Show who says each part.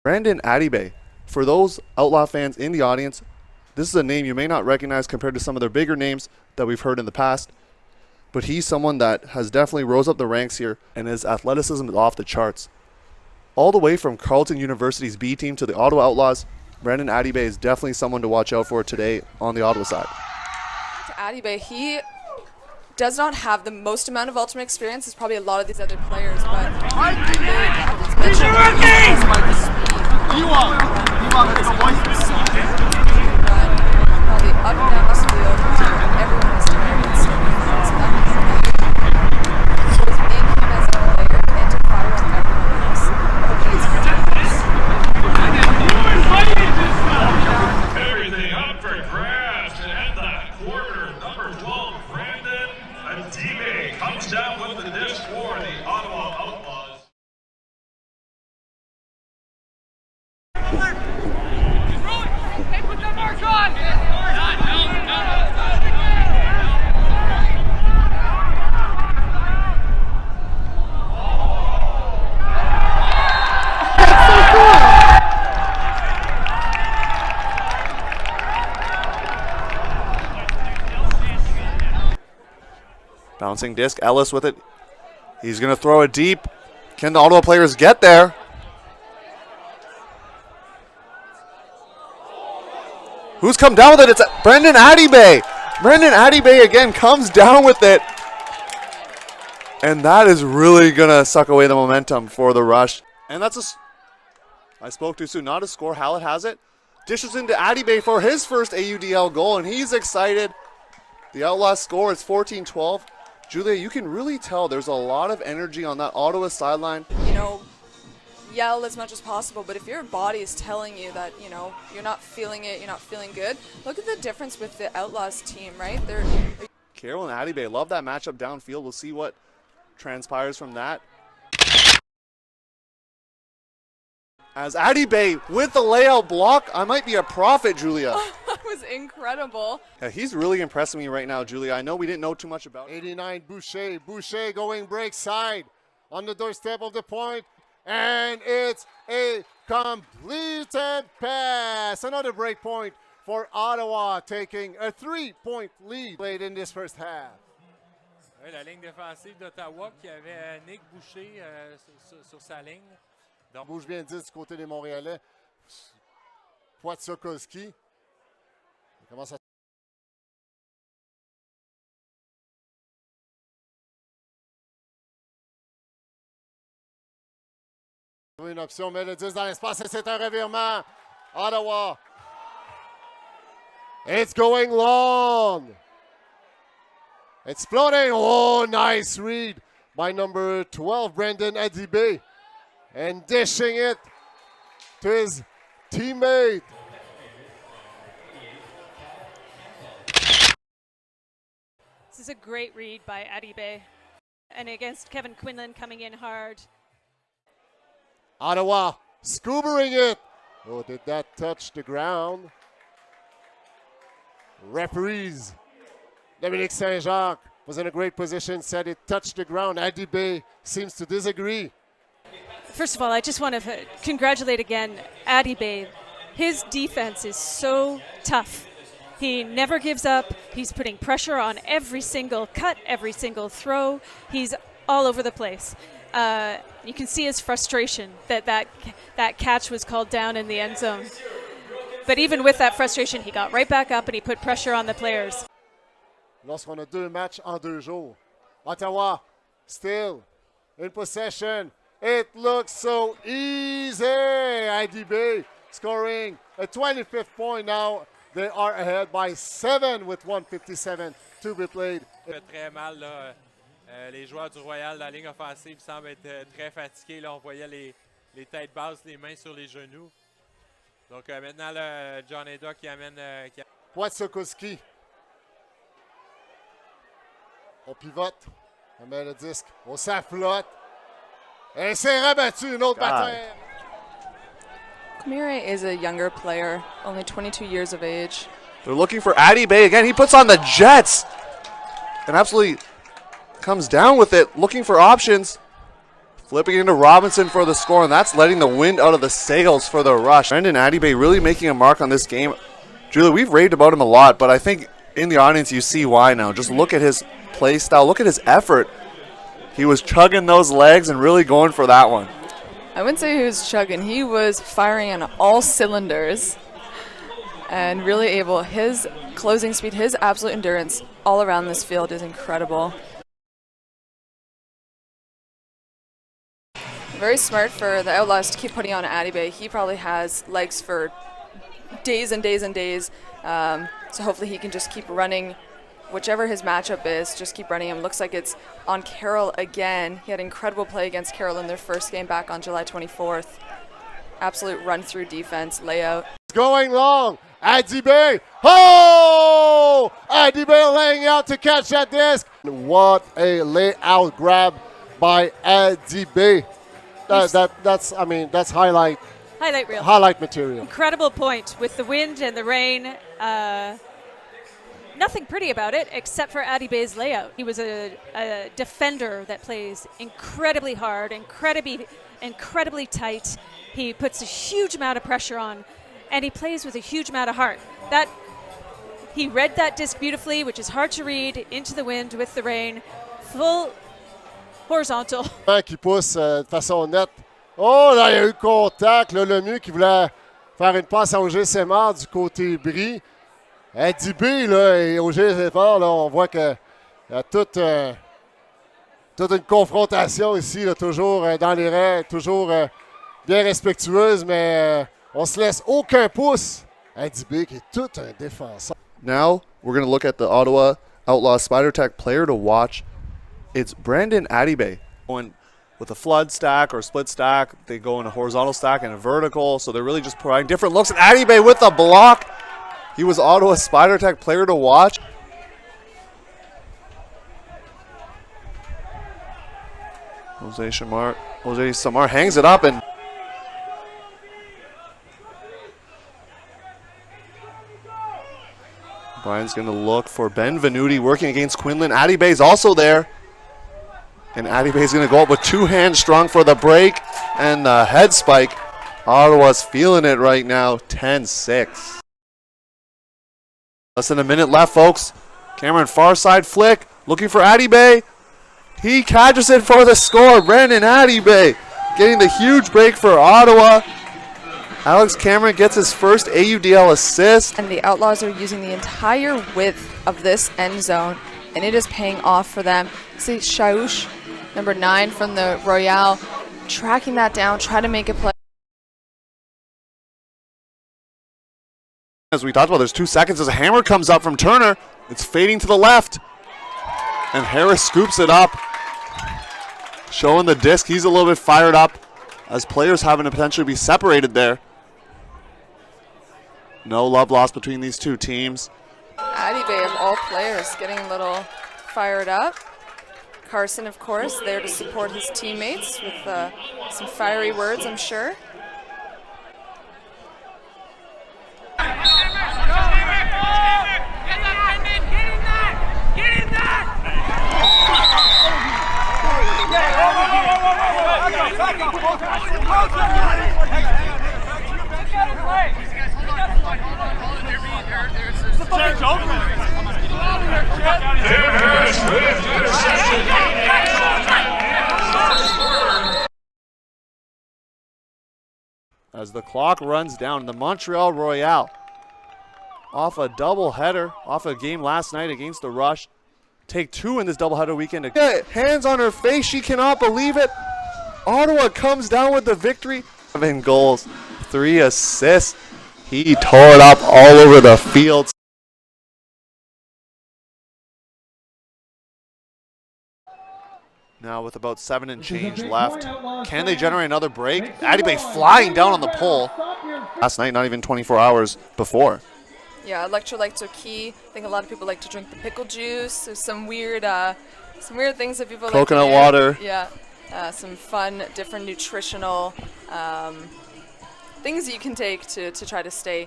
Speaker 1: BrandonAdibae. For those Outlaw fans in the audience, this is a name you may not recognize compared to some of their bigger names that we've heard in the past, but he's someone that has definitely rose up the ranks here, and his athleticism is off the charts. All the way from Carleton University's B team to the Ottawa Outlaws, BrandonAdibae is definitely someone to watch out for today on the Ottawa side.
Speaker 2: To Adibe, he does not have the most amount of ultimate experience as probably a lot of these other players, but
Speaker 3: everything up for grabs, and the quarter number 12, BrandonAdibae comes down with the disc for the Ottawa Outlaws.
Speaker 4: Hey, put that mark on!
Speaker 1: Bouncing disc, Ellis with it. He's going to throw it deep. Can the Ottawa players get there? Who's come down with it? It's BrandonAdibae. BrandonAdibae again comes down with it. And that is really going to suck away the momentum for the rush. And that's I spoke too soon. Not a score. Hallett has it. Dishes into Adibe for his first AUDL goal, and he's excited. The Outlaws score is 14-12. Julia, you can really tell there's a lot of energy on that Ottawa sideline.
Speaker 2: You know, yell as much as possible, but if your body is telling you that, you know, you're not feeling it, you're not feeling good, look at the difference with the Outlaws team, right?
Speaker 1: Carol and Adibe love that matchup downfield. We'll see what transpires from that. As Adibe with the layout block, I might be a prophet, Julia.
Speaker 2: That was incredible.
Speaker 1: Yeah, he's really impressing me right now, Julia. I know we didn't know too much about him.
Speaker 5: 89, Boucher. Boucher going break side on the doorstep of the point. And it's a completed pass. Another break point for Ottawa, taking a 3-point lead late in this first half.
Speaker 6: Oui, la ligne défensive d'Ottawa qui avait Nick Boucher sur sa ligne. Donc,
Speaker 5: bouge bien 10 du côté des Montréalais. Poitsokoski. Il commence à trouver une option, met le 10 dans l'espace et c'est un revirement. Ottawa. It's going long. Exploding. Oh, nice read by number 12, BrandonAdibae. And dishing it to his teammate.
Speaker 7: This is a great read by Adibe. And against Kevin Quinlan coming in hard.
Speaker 5: Ottawa scoobering it. Oh, did that touch the ground? Referees. Dominique Saint-Jacques was in a great position, said it touched the ground. Adibe seems to disagree.
Speaker 7: First of all, I just want to congratulate again Adibe. His defense is so tough. He never gives up. He's putting pressure on every single cut, every single throw. He's all over the place. You can see his frustration that catch was called down in the end zone. But even with that frustration, he got right back up and he put pressure on the players.
Speaker 5: Lorsqu'on a deux matchs en 2 jours. Ottawa still in possession. It looks so easy. Adibe scoring a 25th point now. They are ahead by 7 with 1:57 to be played.
Speaker 6: Très mal, là. Les joueurs du Royal, la ligne offensive, semblent être très fatigués. Là, on voyait les têtes basses, les mains sur les genoux. Donc maintenant, là, John Eda qui amène...
Speaker 5: Poitsokoski. On pivote. On met le disque. On s'afflotte. Et c'est rabattu, une autre bataille.
Speaker 2: Kamire is a younger player, only 22 years of age.
Speaker 1: They're looking for Adibe again. He puts on the Jets and absolutely comes down with it, looking for options. Flipping into Robinson for the score, and that's letting the wind out of the sails for the Rush. BrandonAdibae really making a mark on this game. Julie, we've raved about him a lot, but I think in the audience you see why now. Just look at his play style. Look at his effort. He was chugging those legs and really going for that one.
Speaker 2: I wouldn't say he was chugging. He was firing on all cylinders and really able. His closing speed, his absolute endurance all around this field is incredible. Very smart for the Outlaws to keep putting on Adibe. He probably has legs for days and days and days. So hopefully he can just keep running whichever his matchup is, just keep running him. Looks like it's on Carroll again. He had incredible play against Carroll in their first game back on July 24th. Absolute run-through defense, layout.
Speaker 5: Going long. Adibe. Oh! Adibe laying out to catch that disc. What a layout grab by Adibe. That's highlight
Speaker 7: reel.
Speaker 5: Highlight material.
Speaker 7: Incredible point with the wind and the rain. Nothing pretty about it except for Adibe's layout. He was a defender that plays incredibly hard, incredibly tight. He puts a huge amount of pressure on, and he plays with a huge amount of heart. He read that disc beautifully, which is hard to read, into the wind with the rain, full horizontal.
Speaker 5: Qui pousse de façon nette. Oh, là, il y a eu contact. Là, le mieux qui voulait faire une passe à Auger Sémard du côté Brie. Adibe, là, et Auger Sémard, là, on voit qu'il y a toute une confrontation ici, là, toujours dans les règles, toujours bien respectueuse, mais on se laisse aucun pouce. Adibe, qui est tout un défenseur.
Speaker 1: Now we're going to look at the Ottawa Outlaws Spider Tech player to watch. It's BrandonAdibae. Going with a flood stack or split stack, they go in a horizontal stack and a vertical, so they're really just providing different looks. And Adibe with the block. He was Ottawa Spider Tech player to watch. Jose Samar hangs it up, and Brian's going to look for Ben Venuti working against Quinlan. Adibe's also there. And Adibe's going to go up with two hands strong for the break and the head spike. Ottawa's feeling it right now, 10-6. Less than a minute left, folks. Cameron far side flick, looking for Adibe. He catches it for the score. BrandonAdibae getting the huge break for Ottawa. Alex Cameron gets his first AUDL assist.
Speaker 2: And the Outlaws are using the entire width of this end zone, and it is paying off for them. See Shaush, number 9 from the Royale, tracking that down, trying to make a play.
Speaker 1: As we talked about, there's 2 seconds as a hammer comes up from Turner. It's fading to the left. And Harris scoops it up. Showing the disc. He's a little bit fired up as players having to potentially be separated there. No love lost between these two teams.
Speaker 2: Adibe, of all players, getting a little fired up. Carson, of course, there to support his teammates with some fiery words, I'm sure.
Speaker 1: As the clock runs down, the Montreal Royale off a doubleheader, off a game last night against the Rush. Take 2 in this doubleheader weekend. Hands on her face, she cannot believe it. Ottawa comes down with the victory. 7 goals, 3 assists. He tore it up all over the field. Now with about 7 and change left, can they generate another break? Adibe flying down on the pole. Last night, not even 24 hours before.
Speaker 2: Yeah, electrolytes are key. I think a lot of people like to drink the pickle juice. There's some weird things that people like to do.
Speaker 1: Coconut water.
Speaker 2: Yeah, some fun, different nutritional things that you can take to try to stay